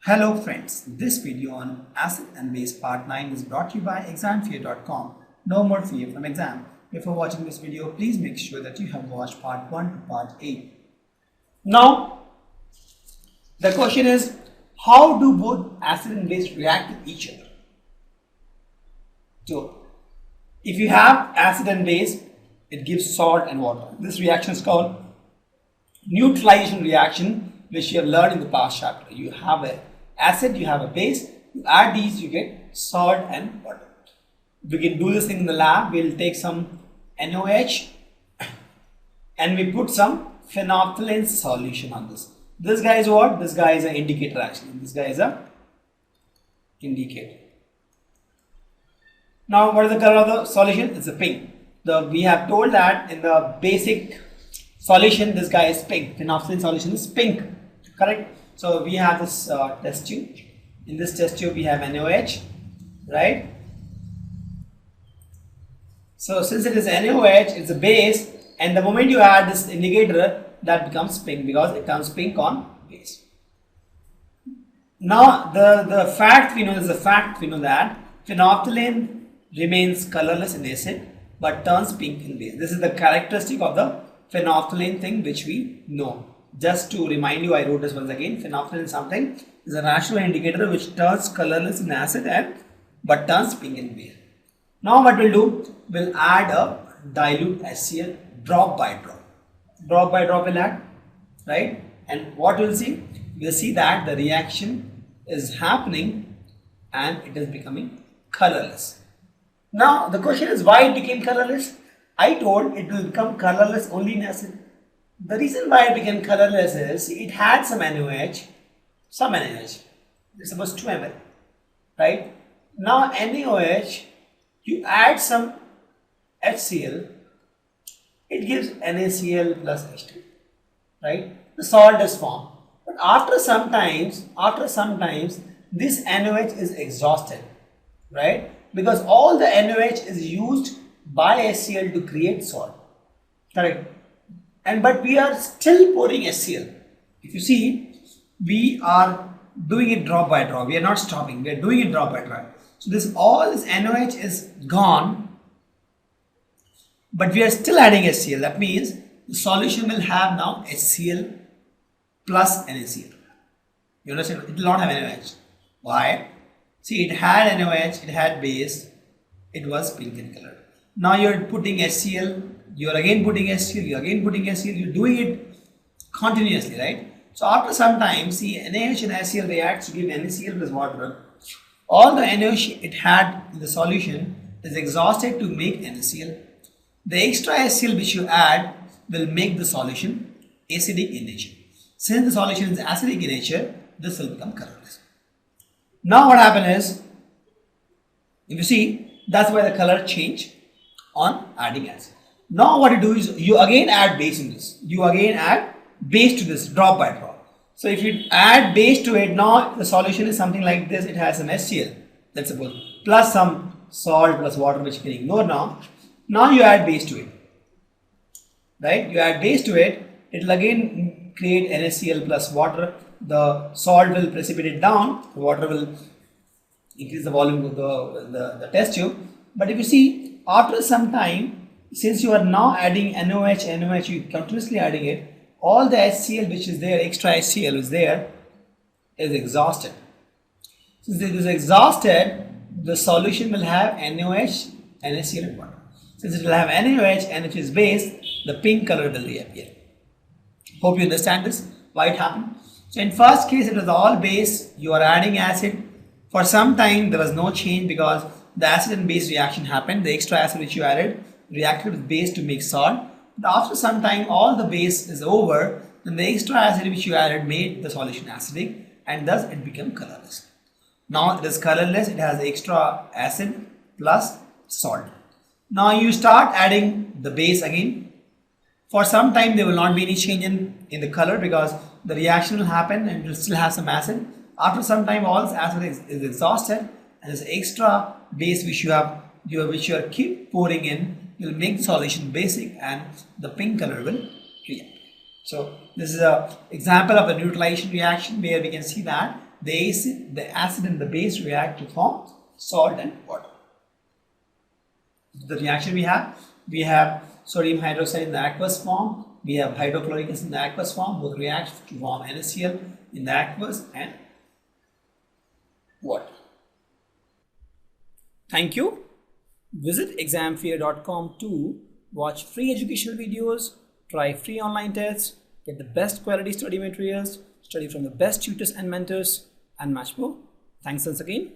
Hello friends, this video on acid and base part 9 is brought to you by examfear.com. No more fear from exam. Before watching this video, please make sure that you have watched part 1 to part 8. Now, the question is, how do both acid and base react with each other? So, if you have acid and base, it gives salt and water. This reaction is called neutralization reaction, which you have learned in the past chapter. You have an acid, you have a base, you add these, you get salt and water. We can do this thing in the lab. We'll take some NaOH and we put some phenolphthalein solution on this. This guy is what? This guy is an indicator actually. This guy is a indicator. Now, what is the color of the solution? It's a pink. We have told that in the basic solution, this guy is pink. Phenolphthalein solution is pink. Correct? So we have this test tube. In this test tube, we have NaOH, right? So since it is NaOH, it's a base, and the moment you add this indicator, that becomes pink because it turns pink on base. Now the fact we know is that phenolphthalein remains colorless in acid but turns pink in base. This is the characteristic of the phenolphthalein thing which we know. Just to remind you, I wrote this once again. Phenolphthalein something is a natural indicator which turns colorless in acid but turns pink in base. Now what we'll do, we'll add a dilute HCl drop by drop. Drop by drop we'll add, right? And what we'll see? We'll see that the reaction is happening and it is becoming colorless. Now the question is, why it became colorless? I told it will become colorless only in acid. The reason why it became colorless is it had some NaOH, it's supposed 2 ml, right? Now NaOH, you add some HCl, it gives NaCl plus H2, right? The salt is formed. But after some times, this NaOH is exhausted, right? Because all the NaOH is used by HCl to create salt, correct? But we are still pouring HCl. If you see, we are doing it drop by drop. We are not stopping. We are doing it drop by drop. So all this NaOH is gone, but we are still adding HCl. That means the solution will have now HCl plus NaCl. You understand? It will not have NaOH. Why? See, it had NaOH, it had base, it was pink in color. Now you are putting HCl, you are again putting HCl, you are again putting HCl, you are doing it continuously, right? So after some time, see, NaOH and HCl reacts to give NaCl plus water. All the NaOH it had in the solution is exhausted to make NaCl. The extra HCl which you add will make the solution acidic in nature. Since the solution is acidic in nature, this will become colorless. Now what happened is, if you see, that's why the color changed on adding acid. Now what you do is you again add base in this. You again add base to this drop by drop. So if you add base to it, now the solution is something like this. It has some HCl, let's suppose, plus some salt plus water, which you can ignore now. Now you add base to it, right? You add base to it, it will again create NaCl plus water. The salt will precipitate down, the water will increase the volume of the test tube. But if you see, after some time, since you are now adding NaOH, you continuously adding it, all the HCl which is there, extra HCl is there, is exhausted. Since it is exhausted, the solution will have NaOH, NaCl and water. Since it will have NaOH and it is base, the pink color will reappear. Hope you understand this, why it happened. So in first case, it was all base, you are adding acid. For some time, there was no change because the acid and base reaction happened. The extra acid which you added reacted with base to make salt. But after some time, all the base is over, then the extra acid which you added made the solution acidic and thus it became colorless. Now it is colorless, it has extra acid plus salt. Now you start adding the base again. For some time, there will not be any change in the color because the reaction will happen and it will still have some acid. After some time, all this acid is exhausted and this extra base which you are keep pouring in will make the solution basic and the pink color will react. So this is an example of a neutralization reaction where we can see that the acid and the base react to form salt and water. The reaction we have sodium hydroxide in the aqueous form, we have hydrochloric acid in the aqueous form, both react to form NaCl in the aqueous and water. Thank you. Visit examfear.com to watch free educational videos, try free online tests, get the best quality study materials, study from the best tutors and mentors, and much more. Thanks once again.